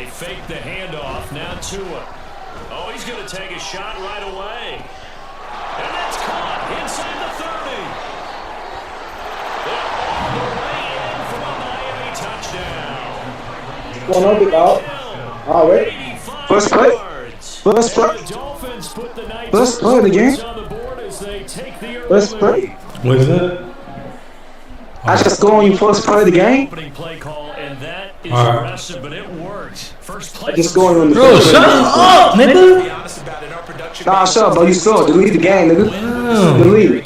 They fake the handoff. Now Tua. Oh, he's going to take a shot right away. And that's caught inside the 30. They're all the way in for a Miami touchdown. Well, no big out. All right. First play. First play. First play of the game. First play. What is that? I just go on your first play of the game. Play call, and that is aggressive, but it worked. First play. Just going on the bro, shut up, nigga. Nah, shut up, bro. You saw. Delete the game, nigga. Delete.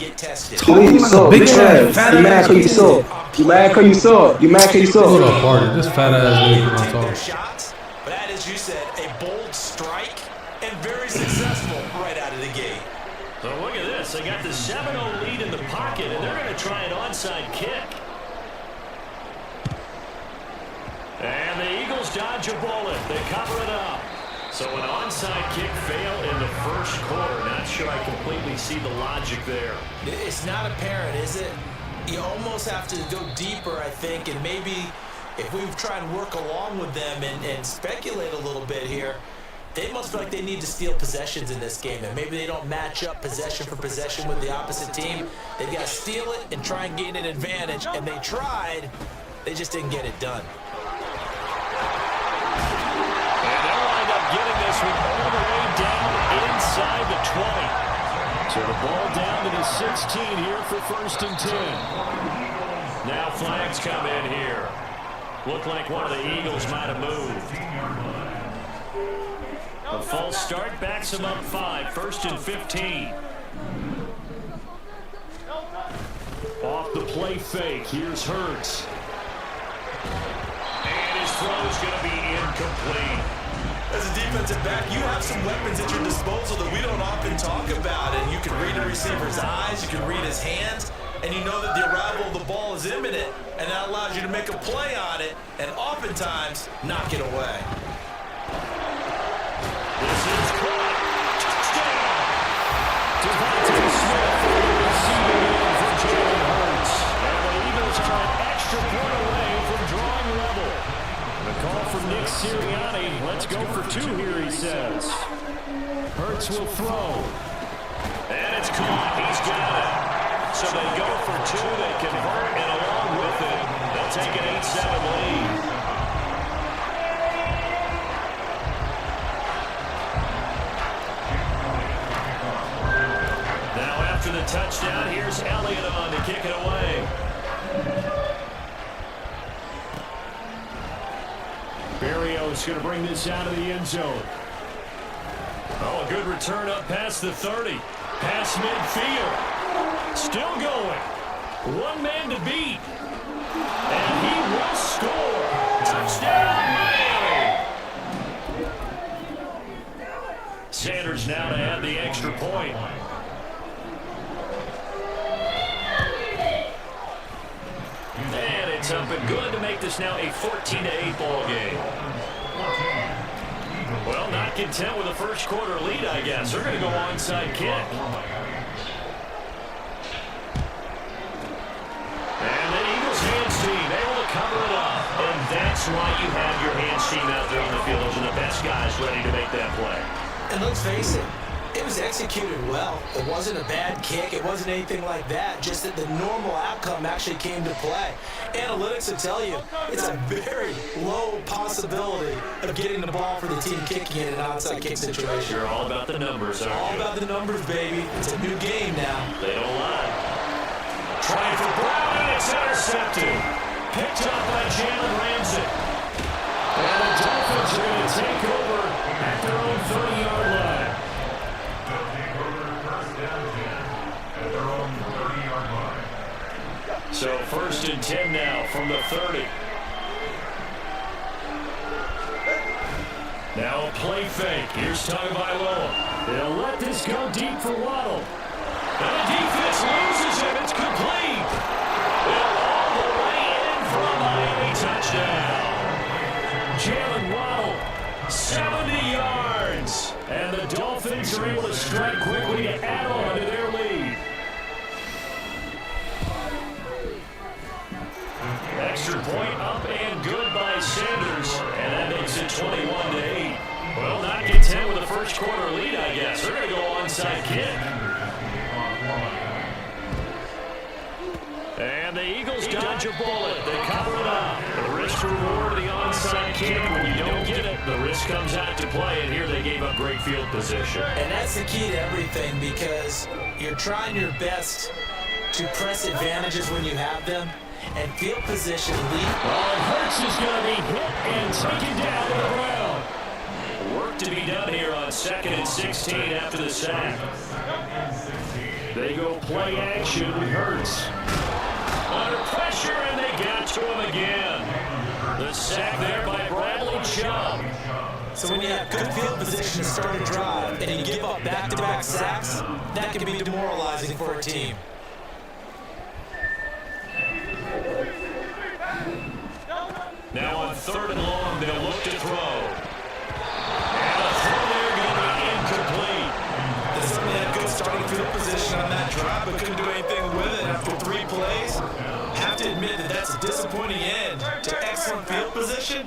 Delete. You saw. Big trash. You mad cause you saw. You mad cause you saw. You mad cause you saw. Hold up, party. This fat ass nigga on talk. But that, as you said, a bold strike and very successful right out of the gate. So look at this. They got the 7-0 lead in the pocket, and they're going to try an onside kick. And the Eagles dodge a bullet. They cover it up. So an onside kick fail in the first quarter. Not sure I completely see the logic there. It's not apparent, is it? You almost have to go deeper, I think, and maybe if we try and work along with them and speculate a little bit here, they must feel like they need to steal possessions in this game, and maybe they don't match up possession for possession with the opposite team. They've got to steal it and try and gain an advantage, and they tried. They just didn't get it done. And they'll wind up getting this one all the way down inside the 20. So the ball down to the 16 here for 1st and 10. Now flags come in here. Looked like one of the Eagles might have moved. A false start backs them up 5. 1st and 15. Off the play fake. Here's Hurts. And his throw's going to be incomplete. As a defensive back, you have some weapons at your disposal that we don't often talk about. And you can read a receiver's eyes, you can read his hands, and you know that the arrival of the ball is imminent. And that allows you to make a play on it and oftentimes knock it away. This is caught. Touchdown. Devontae Smith receiving in for Jalen Hurts. And the Eagles are an extra point away from drawing level. The call from Nick Sirianni. Let's go for 2 here, he says. Hurts will throw. And it's caught. He's got it. So they go for 2. They convert, and along with it, they'll take an 8-7 lead. After the touchdown, here's Elliott on to kick it away. Berrios going to bring this out of the end zone. Oh, a good return up past the 30. Past midfield. Still going. One man to beat. And he will score. Touchdown, Miami. Sanders now to add the extra point. And it's up and good to make this now a 14-8 ball game. Well, not content with a first quarter lead, I guess. They're going to go onside kick. And the Eagles hands team able to cover it up. And that's why you have your hands team out there on the field. Those are the best guys ready to make that play. And let's face it, it was executed well. It wasn't a bad kick. It wasn't anything like that. Just that the normal outcome actually came to play. Analytics will tell you it's a very low possibility of getting the ball for the team kicking in an onside kick situation. You're all about the numbers, aren't you? All about the numbers, baby. It's a new game now. They don't lie. Trying for Brown, and it's intercepted. Picked up by Jalen Ramsey. And the Dolphins are going to take over at their own 30-yard line. So 1st and 10 now from the 30. Now a play fake. Here's Tagovailoa. They'll let this go deep for Waddle. And the defense loses him. It's complete. They're all the way in for a Miami touchdown. Jalen Waddle, 70 yards. And the Dolphins are able to strike quickly to add on to their lead. Extra point up and good by Sanders. And that makes it 21-8. Well, not content with the first quarter lead, I guess. They're going to go onside kick. And the Eagles dodge a bullet. They cover it up. The risk reward of the onside kick. When you don't get it, the risk comes out to play. And here they gave up great field position. And that's the key to everything, because you're trying your best to press advantages when you have them. And field position lead. Hurts is going to be hit and taken down to the ground. Work to be done here on 2nd and 16 after the sack. They go play action with Hurts. Under pressure, and they got to him again. The sack there by Bradley Chubb. So when you have good field position to start a drive and you give up back-to-back sacks, that can be demoralizing for a team. Now on 3rd and long, they'll look to throw. And the throw there going to be incomplete. They certainly had good starting field position on that drive, but couldn't do anything with it after 3 plays. Have to admit that that's a disappointing end to excellent field position.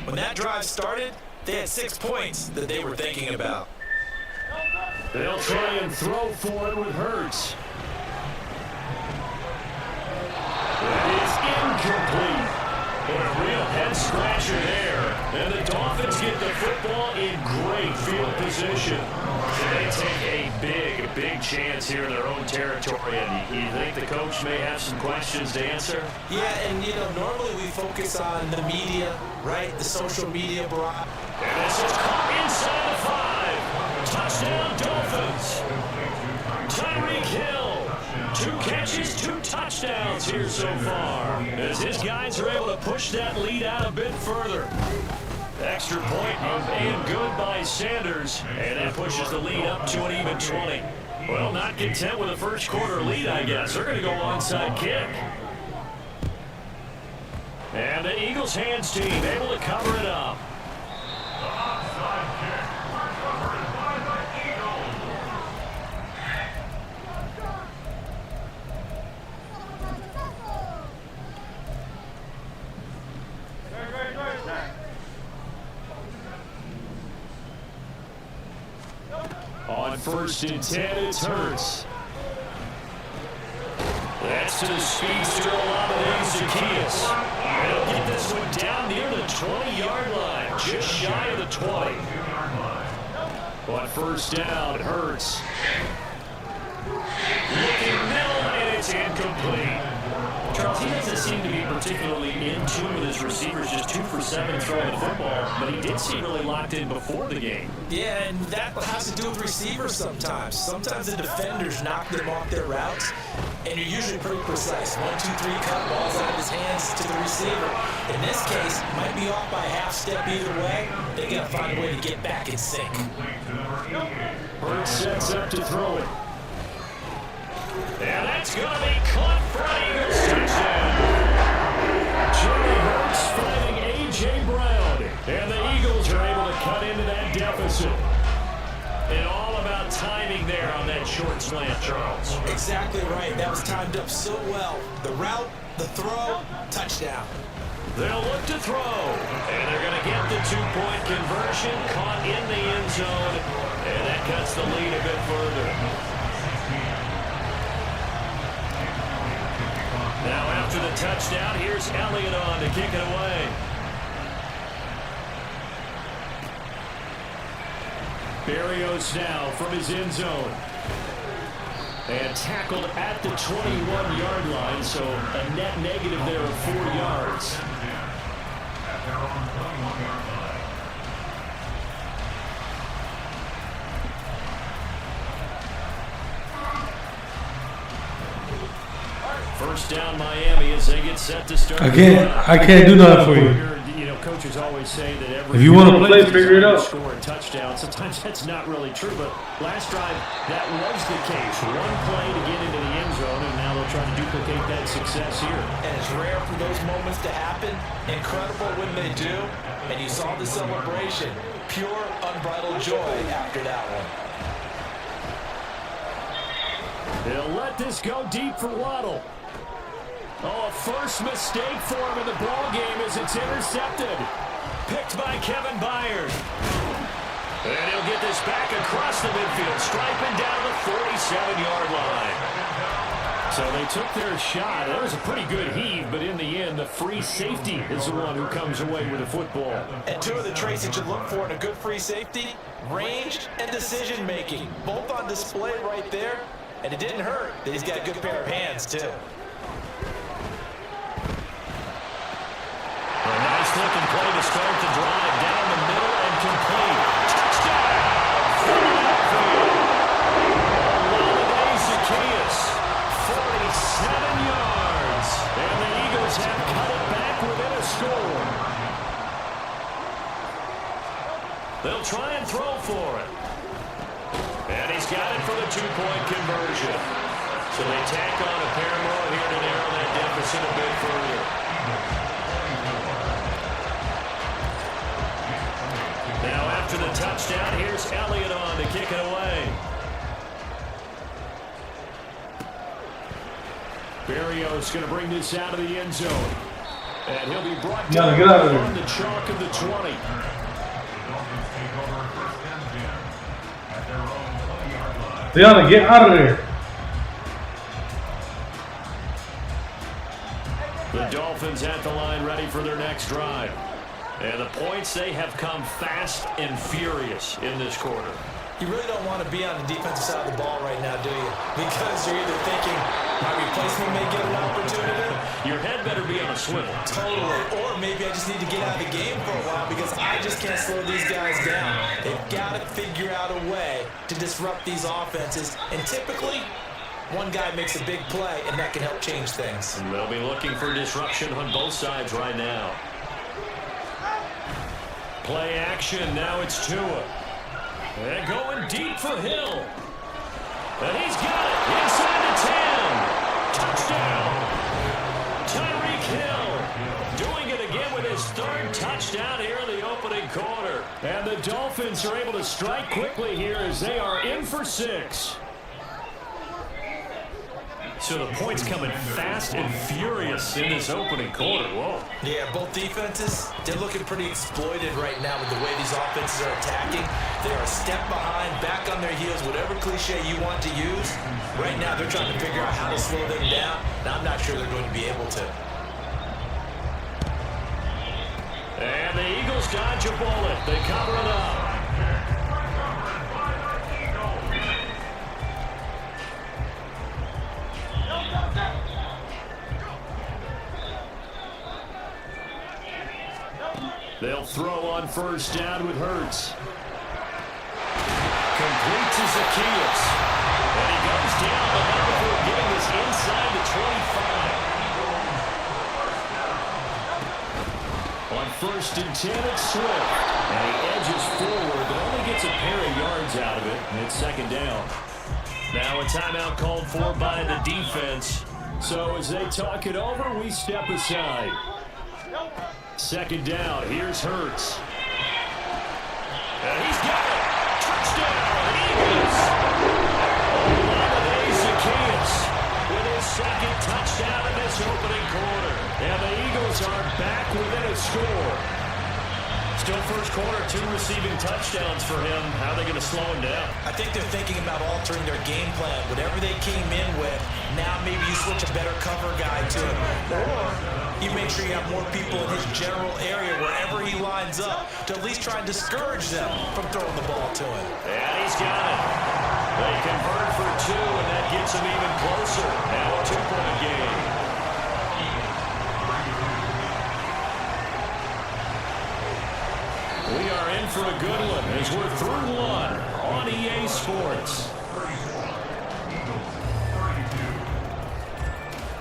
When that drive started, they had 6 points that they were thinking about. They'll try and throw for it with Hurts. That is incomplete. But a real head-scratcher there. And the Dolphins get the football in great field position. They take a big chance here in their own territory. And you think the coach may have some questions to answer? Yeah, and normally we focus on the media, right? The social media barrage. And this is caught inside the 5. Touchdown Dolphins. Tyreek Hill. 2 catches, 2 touchdowns here so far, as his guys are able to push that lead out a bit further. Extra point and good by Sanders, and that pushes the lead up to an even 20. Well, not content with a first quarter lead, I guess. They're going to go onside kick. And the Eagles hands team able to cover it up. On 1st and 10, it's Hurts. That's to the speedster Olamide Zaccheaus. They'll get this one down near the 20-yard line, just shy of the 20. On 1st down, Hurts. Looking middle, and it's incomplete. Charles, he doesn't seem to be particularly in tune with his receivers, just 2 for 7 throwing the football, but he did seem really locked in before the game. Yeah, and that has to do with receivers sometimes. Sometimes the defenders knock them off their routes, and you're usually pretty precise. 1, 2, 3, cut balls out of his hands to the receiver. In this case, might be off by a half step either way. They got to find a way to get back in sync. Hurts sets up to throw it. And that's going to be caught for an Eagles touchdown. Jalen Hurts finding A.J. Brown. And the Eagles are able to cut into that deficit. And all about timing there on that short slant, Charles. Exactly right. That was timed up so well. The route, the throw, touchdown. They'll look to throw. And they're going to get the 2-point conversion, caught in the end zone. And that cuts the lead a bit further. Now after the touchdown, here's Elliott on to kick it away. Berrios now from his end zone. And tackled at the 21-yard line, so a net negative there of 4 yards. First down Miami as they get set to start. I can't do nothing for you. You know, coaches always say that every if you want to play, figure it out. Score a touchdown. Sometimes that's not really true, but last drive that was the case. 1 play to get into the end zone, and now they'll try to duplicate that success here. And it's rare for those moments to happen. Incredible when they do. And you saw the celebration. Pure, unbridled joy after that one. They'll let this go deep for Waddle. Oh, a first mistake for him in the ball game as it's intercepted. picked by Kevin Byard. And he'll get this back across the midfield, striping down the 47-yard line. So they took their shot. That was a pretty good heave, but in the end, the free safety is the one who comes away with the football. And two of the traits that you look for in a good free safety, range and decision-making. Both on display right there. And it didn't hurt that he's got a good pair of hands, too. A nice looking play to start the drive. Down the middle and complete. Touchdown! Philadelphia. Zacchaeus. 47 yards. And the Eagles have cut it back within a score. They'll try and throw for it. And he's got it for the two-point conversion. So they tack on a pair more here to narrow that deficit a bit further. Now after the touchdown, here's Elliott on to kick it away. Berrios going to bring this out of the end zone. And he'll be brought down get out of there. on the chalk of the 20. Deanna, get out of there. The Dolphins at the line ready for their next drive. And the points, they have come fast and furious in this quarter. You really don't want to be on the defensive side of the ball right now, do you? Because you're either thinking, my replacement may get an opportunity. Your head better be on a swivel. Totally. Or maybe I just need to get out of the game for a while because I just can't slow these guys down. They've got to figure out a way to disrupt these offenses. And typically, one guy makes a big play, and that can help change things. And they'll be looking for disruption on both sides right now. Play action. Now it's Tua. And going deep for Hill. And he's got it inside the 10. Touchdown. Tyreek Hill doing it again with his third touchdown here in the opening quarter. And the Dolphins are able to strike quickly here as they are in for 6. So the points coming fast and furious in this opening quarter. Whoa. Yeah, both defenses, they're looking pretty exploited right now with the way these offenses are attacking. They are a step behind, back on their heels, whatever cliche you want to use. Right now, they're trying to figure out how to slow them down, and I'm not sure they're going to be able to. And the Eagles dodge a bullet. They cover it up. They'll throw on first down with Hurts. Complete to Zacchaeus. And he goes down, but not before getting this inside the 25. On first and 10, it's Swift. And he edges forward, but only gets a pair of yards out of it. And it's second down. Now a timeout called for by the defense. So as they talk it over, we step aside. Second down, here's Hurts. And he's got it. Touchdown, Eagles. Olave Zacchaeus with his second touchdown in this opening quarter. And the Eagles are back within a score. Still first quarter, 2 receiving touchdowns for him. How are they going to slow him down? I think they're thinking about altering their game plan. Whatever they came in with, now maybe you switch a better cover guy to it. Or you make sure you have more people in his general area wherever he lines up to at least try and discourage them from throwing the ball to him. And he's got it. They convert for 2, and that gets him even closer. Now a 2-point game. We are in for a good one as we're through 1 on EA Sports.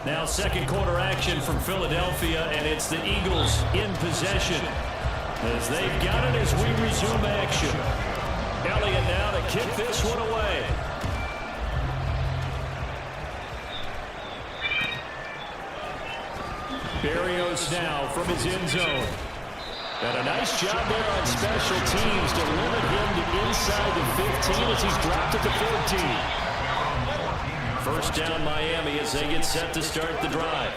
Now second quarter action from Philadelphia, and it's the Eagles in possession as they've got it as we resume action. Elliott now to kick this one away. Berrios now from his end zone. And a nice job there on special teams to limit him to inside the 15 as he's dropped at the 14. First down Miami as they get set to start the drive.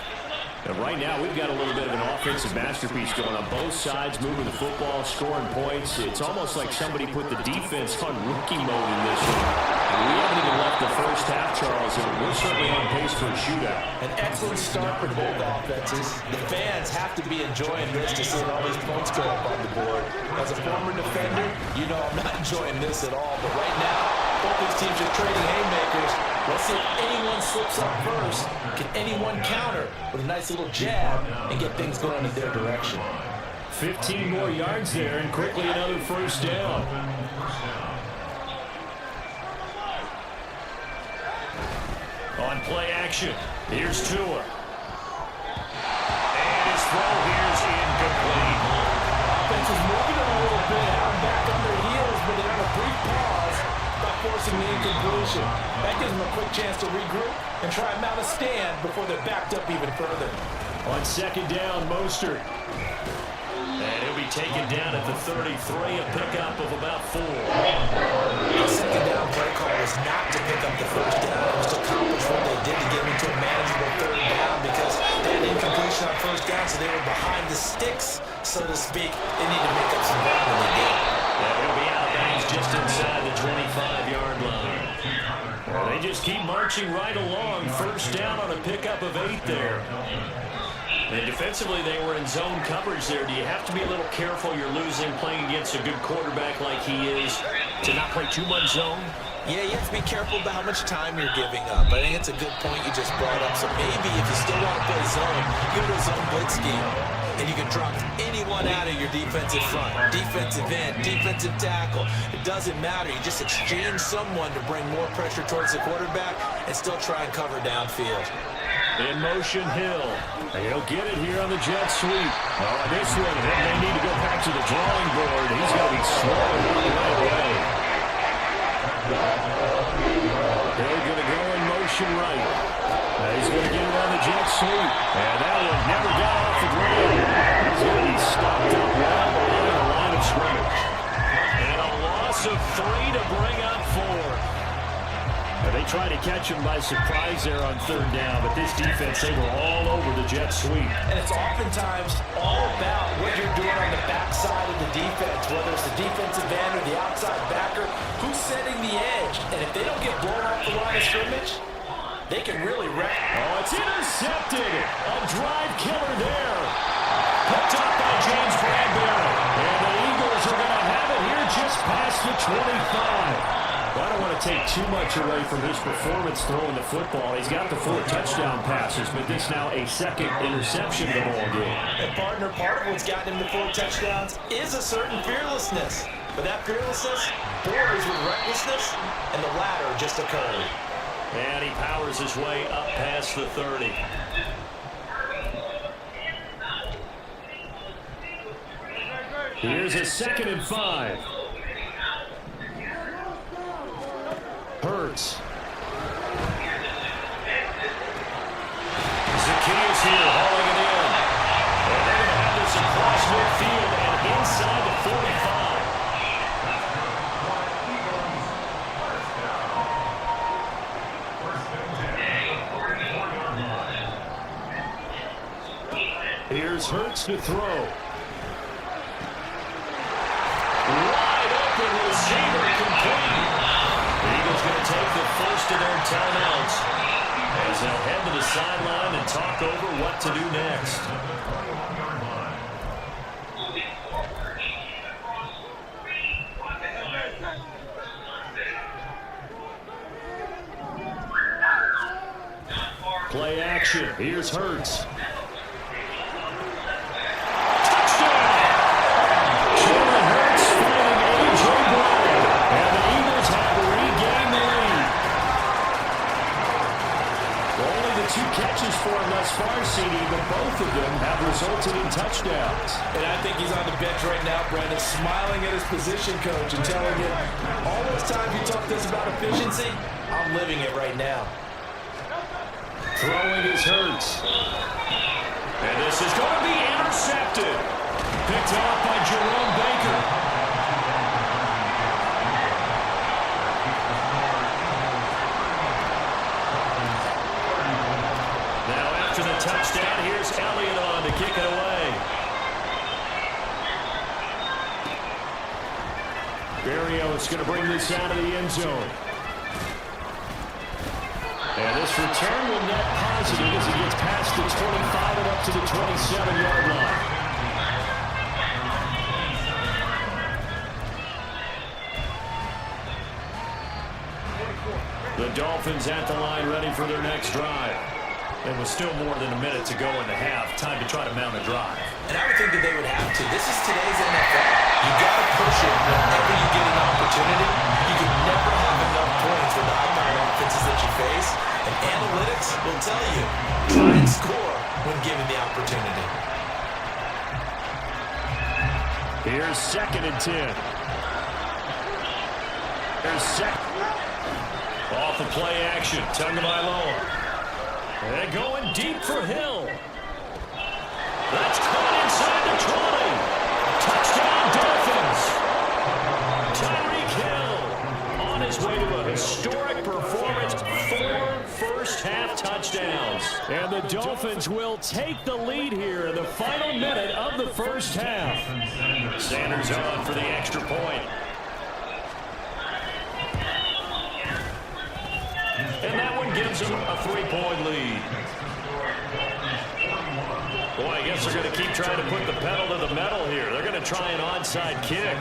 And right now, we've got a little bit of an offensive masterpiece going on both sides, moving the football, scoring points. It's almost like somebody put the defense on rookie mode in this one. And we haven't even left the first half, Charles, and we're certainly on pace for a shootout. An excellent start for both offenses. The fans have to be enjoying this to see all these points go up on the board. As a former defender, you know I'm not enjoying this at all. But right now, both these teams are trading haymakers. Let's see if anyone slips up first. Can anyone counter with a nice little jab and get things going in their direction? 15 more yards there, and quickly another first down. On play action, here's Tua. And his throw here's incomplete. Offense is moving a little bit out back on their heels, but they have a brief pause by forcing the incompletion. That gives them a quick chance to regroup and try and mount a stand before they're backed up even further. On second down, Mostert. And he'll be taken down at the 33, a pickup of about 4. The second down play call was not to pick up the first down. It was to accomplish what they did to get into a manageable third down because they had incompletion on first down, so they were behind the sticks, so to speak. They need to make up some ground when they did. Yeah, he'll be out of bounds just inside the 25-yard line. Well, they just keep marching right along. First down on a pickup of 8 there. And defensively, they were in zone coverage there. Do you have to be a little careful? You're losing playing against a good quarterback like he is to not play too much zone? Yeah, you have to be careful about how much time you're giving up. I think it's a good point you just brought up. So maybe if you still want to play zone, go to a zone blitz scheme. And you can drop anyone out of your defensive front, defensive end, defensive tackle. It doesn't matter. You just exchange someone to bring more pressure towards the quarterback and still try and cover downfield. In motion, Hill. And he'll get it here on the jet sweep. Oh, this one, they need to go back to the drawing board. He's going to be slowed right away. They're going to go in motion right. He's going to get it on the jet sweep. And that one never got off the ground. He's going to be stopped up well behind the line of scrimmage. And a loss of 3 to bring up 4. They tried to catch him by surprise there on third down, but this defense, they were all over the jet sweep. And it's oftentimes all about what you're doing on the backside of the defense, whether it's the defensive end or the outside backer, who's setting the edge. And if they don't get blown off the line of scrimmage, they can really wreck. Oh, it's intercepted. A drive killer there. Picked up by James Bradbury. And the Eagles are going to have it here just past the 25. Well, I don't want to take too much away from his performance throwing the football. He's got the 4 touchdown passes, but this now a second interception in the ball game. And partner, part of what's gotten him to 4 touchdowns is a certain fearlessness. But that fearlessness borders with recklessness, and the latter just occurred. And he powers his way up past the 30. Here's a 2nd and 5. Hurts. Zacchaeus here hauling it in. And they're going to have this across midfield and inside the 45. Here's Hurts to throw. Wide open receiver complete. The Eagles going to take the first of their timeouts as they'll head to the sideline and talk over what to do next. Play action. Here's Hurts. Catches for him thus far, CD, but both of them have resulted in touchdowns. And I think he's on the bench right now, Brandon, smiling at his position coach and telling him, all those times you talked to us about efficiency, I'm living it right now. Throwing his Hurts. And this is going to be intercepted. Picked off by Jerome Baker. touchdown. Here's Elliott on to kick it away. Berrios going to bring this out of the end zone. And this return will net positive as he gets past the 25 and up to the 27-yard line. The Dolphins at the line ready for their next drive. And with still more than a minute to go in the half, time to try to mount a drive. And I would think that they would have to. This is today's NFL. You got to push it whenever you get an opportunity. You can never have enough points with the high-powered offenses that you face. And analytics will tell you, try and score when given the opportunity. Here's 2nd and 10. Here's second. Off the play action. Tagovailoa. And going deep for Hill. That's caught inside the 20. Touchdown, Dolphins. Tyreek Hill on his way to a historic performance. 4 first-half touchdowns. And the Dolphins will take the lead here in the final minute of the first half. Sanders on for the extra point. And that one gives them a 3-point lead. Boy, I guess they're going to keep trying to put the pedal to the metal here. They're going to try an onside kick.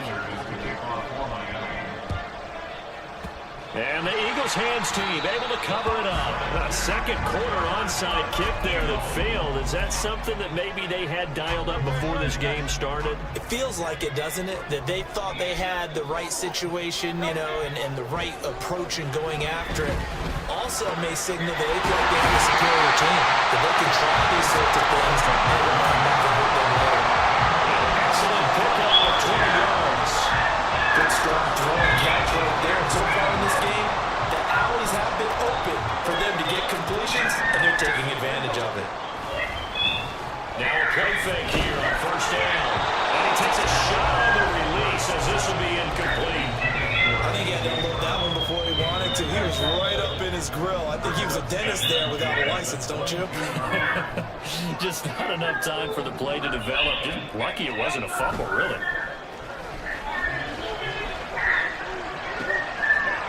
And the Eagles hands team able to cover it up. A second quarter onside kick there that failed. Is that something that maybe they had dialed up before this game started? It feels like it, doesn't it? That they thought they had the right situation, you know, and the right approach in going after it. Also may signal that they feel like they have a superior team. That they can try these sorts of things and they will come back and hurt them later. Excellent pickup of 20 yards. Good strong throw and catch right there. And so far in this game, the alleys have been open for them to get completions, and they're taking advantage of it. Now a play fake here on first down. And he takes a shot on the release as this will be incomplete. I think he had to unload that one before he wanted to. He was right up in his grill. I think he was a dentist there without a license, don't you? Just not enough time for the play to develop. Just lucky it wasn't a fumble, really.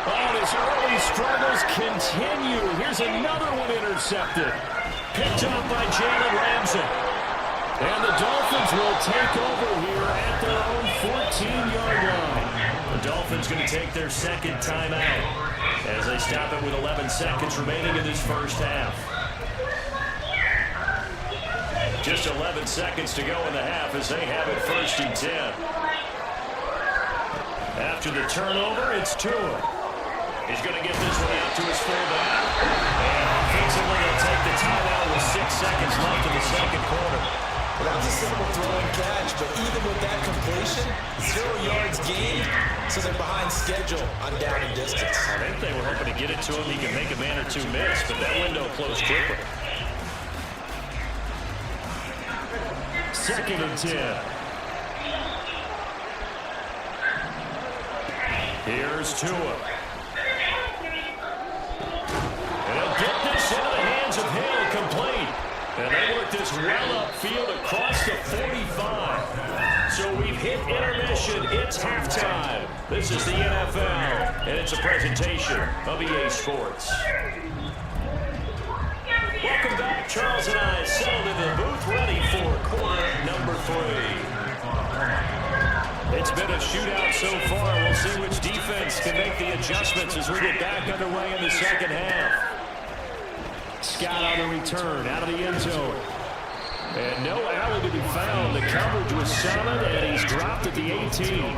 Oh, his early struggles continue. Here's another one intercepted. Picked up by Jalen Ramsey. And the Dolphins will take over here at their own 14-yard line. The Dolphins going to take their second timeout as they stop it with 11 seconds remaining in this first half. Just 11 seconds to go in the half as they have it 1st and 10. After the turnover, it's Tua. He's going to get this one out to his fullback. And offensively, they'll take the timeout with 6 seconds left in the second quarter. Well, that was a simple throw and catch, but even with that completion, 0 yards gained, so they're behind schedule on down and distance. I think they were hoping to get it to him. He could make a man or two miss, but that window closed quickly. 2nd and 10. Here's Tua. And he'll get this into the hands of Hill, complete. And they work this well upfield across the 45. So we've hit intermission. It's halftime. This is the NFL, and it's a presentation of EA Sports. Welcome back. Charles and I settled into the booth, ready for quarter number 3. It's been a shootout so far. We'll see which defense can make the adjustments as we get back underway in the second half. Scott on the return, out of the end zone. And no alley to be found. The coverage was solid, and he's dropped at the 18.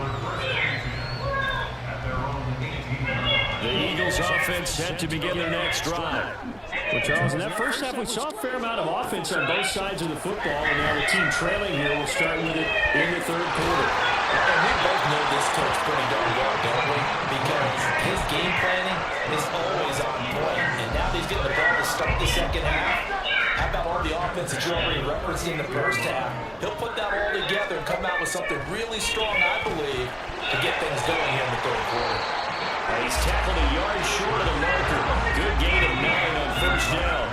The Eagles offense set to begin their next drive. Well, Charles, in that first half, we saw a fair amount of offense on both sides of the football, and now the team trailing here will start with it in the third quarter. And we both know this coach pretty darn well, don't we? Because his game planning is always on point, and now he's getting the ball to start the second half. How about all the offense that you already referenced in the first half? He'll put that all together and come out with something really strong, I believe, to get things going here in the third quarter. He's tackled a yard short of the marker. Good gain of 9 on first down.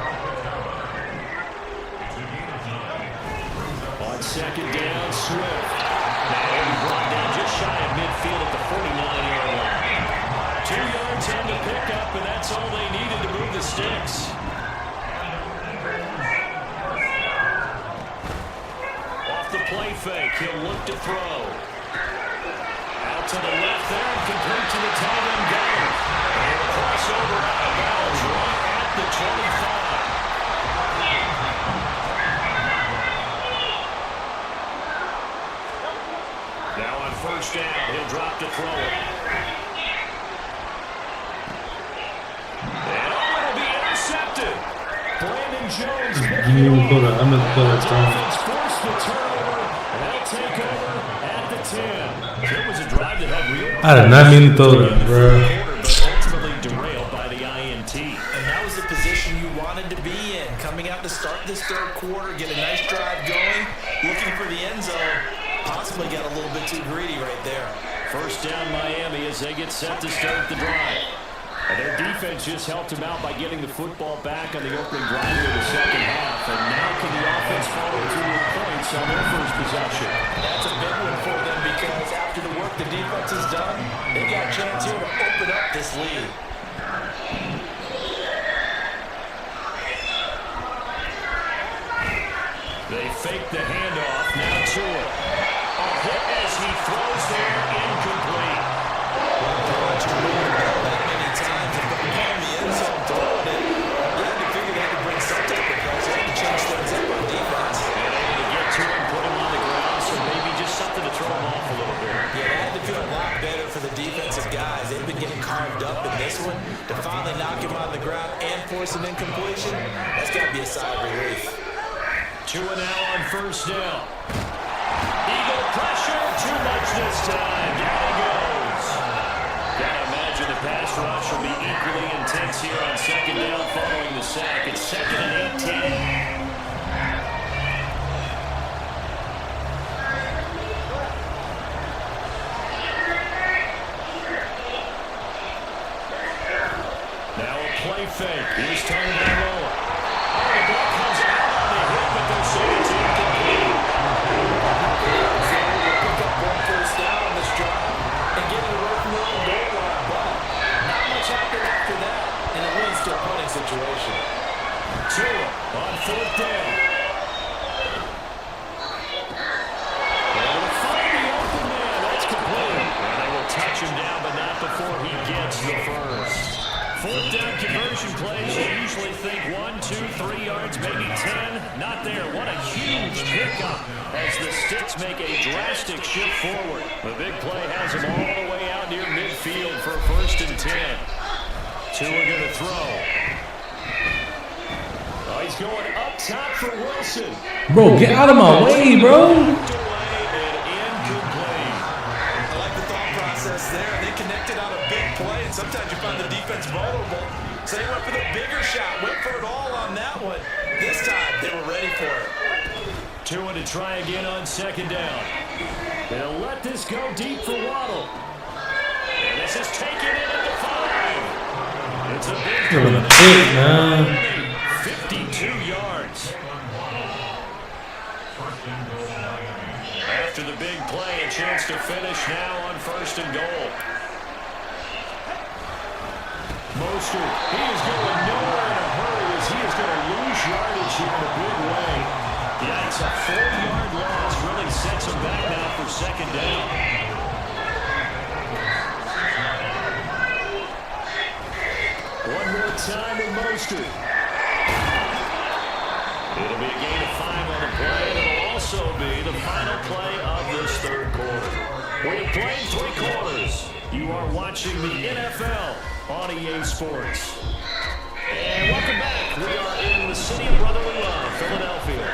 Swift. Now he'll be brought down just shy of midfield at the 49-yard line. 2 yards on the pickup, and that's all they needed to move the sticks. Off the play fake, he'll look to throw. Out to the left there and complete to the tight end gunner. And crossover out of bounds right at the 25. Now on first down, he'll drop to throw it. And it'll be intercepted. Brandon Jones. Dolphins force the turnover, and they'll take over at the 10. It was a drive that had real. I did not mean to throw that, bro. But ultimately derailed by the INT. And that was the position you wanted to be in. Coming out to start this third quarter, get a nice drive going, looking for the end zone. Possibly got a little bit too greedy right there. First down Miami as they get set to start the drive. And their defense just helped them out by getting the football back on the opening drive of the second half. And now can the offense follow through with points on their first possession? That's a big one for them because after the work the defense has done, they got a chance here to open up this lead. They fake the handoff, now to it. A hit as he throws there, incomplete. That many times, if they come in the end zone throwing it, you had to figure they had to bring some type of pressure. They had to change things up on defense. And able to get to him, put him on the ground, so maybe just something to throw him off a little bit. Yeah, they had to feel a lot better for the defensive guys. They've been getting carved up in this one. To finally knock him on the ground and force an incompletion, that's got to be a sigh of relief. Tua now on first down. Eagle pressure, too much this time. Down he goes. Gotta imagine the pass rush will be equally intense here on second down following the sack. It's second and 18. Now a play fake. Here's Tony Rolla. The ball comes out on the hit, but they'll say it's incomplete. Pick up one first down on this drive and get it away from the own goal line. But not much happened after that, and it leads to a punting situation. Tua on fourth down. Able to find the open man. That's complete. And they will touch him down, but not before he gets the first. Fourth down conversion plays, you usually think 1, 2, 3 yards, maybe 10. Not there. What a huge pickup as the Sticks make a drastic shift forward. The big play has them all the way out near midfield for first and 10. Tua going to throw. Oh, he's going up top for Wilson. Bro, get out of my way, bro. They connected on a big play, and sometimes you find the defense vulnerable. So they went for the bigger shot, went for it all on that one. This time, they were ready for it. Tua to try again on second down. They'll let this go deep for Waddle. And this is taken in at the 5. It's a big man. 52 yards. After the big play, a chance to finish now on first and goal. Mostert, he is going nowhere in a hurry as he is going to lose yardage here in a big way. Yeah, it's a 4-yard loss. Really sets him back now for second down. One more time with Mostert. It'll be a gain of 5 on the play, and it'll also be the final play of this third quarter. We've played 3 quarters. You are watching the NFL on EA Sports. And welcome back. We are in the city of brotherly love, Philadelphia.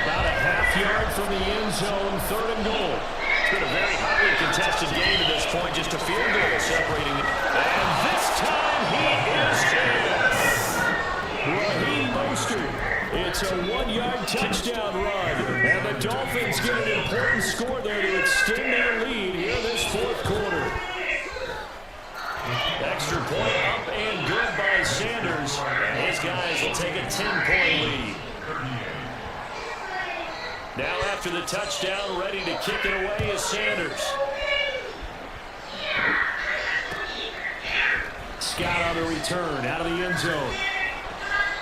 About a half-yard from the end zone, third and goal. It's been a very highly contested game to this point, just a field goal separating it. And this time he is in. Raheem Mostert. It's a 1-yard touchdown run, and the Dolphins get an important score there to extend their lead here this fourth quarter. Extra point up and good by Sanders, and his guys will take a 10-point lead. Now after the touchdown, ready to kick it away is Sanders. Scott on the return, out of the end zone.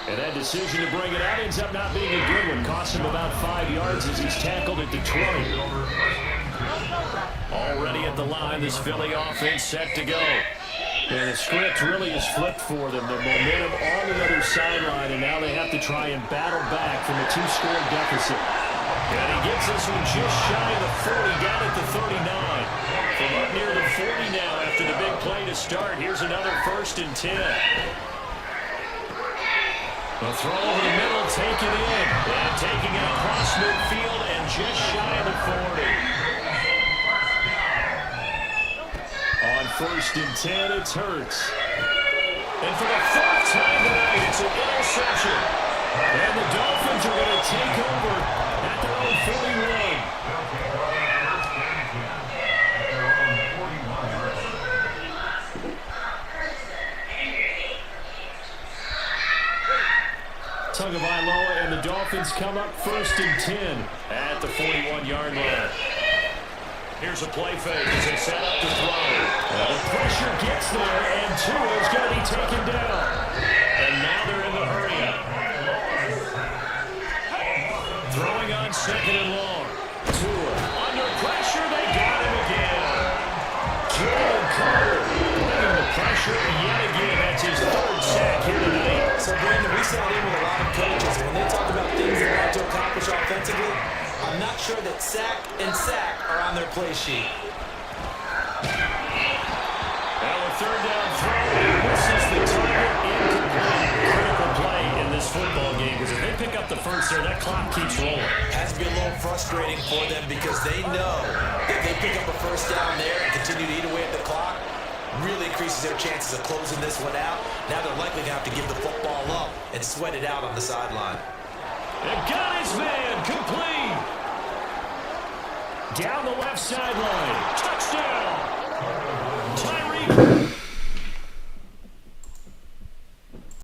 And that decision to bring it out ends up not being a good one. Cost him about 5 yards as he's tackled at the 20. Already at the line, this Philly offense set to go. And the script really has flipped for them. The momentum on the other sideline, and now they have to try and battle back from a 2-score deficit. And he gets this one just shy of the 40, down at the 39. From up near the 40 now after the big play to start. Here's another 1st and 10. The throw over the middle, taken in. And taking it across midfield and just shy of the 40. On 1st and 10, it's Hurts. And for the 4th time tonight, it's an interception. And the Dolphins are going to take over at their own 41. Tagovailoa and the Dolphins come up 1st and 10 at the 41-yard line. Here's a play fake as they set up to throw. The pressure gets there, and Tua is going to be taken down. And now they're in the hurry-up. Throwing on 2nd and long. Tua under pressure. They got him again. Jalen Carter bringing the pressure yet again. That's his 3rd sack here tonight. So, Brandon, we sat in with a lot of coaches. When they talk about things they want to accomplish offensively, I'm not sure that sack and sack are on their play sheet. Now a 3rd down throw. This is the target incomplete. Critical play in this football game because if they pick up the 1st there, that clock keeps rolling. Has to be a little frustrating for them because they know if they pick up a 1st down there and continue to eat away at the clock, really increases their chances of closing this one out. Now they're likely to have to give the football up and sweat it out on the sideline. They've got his man complete. Down the left sideline. Touchdown. Tyreek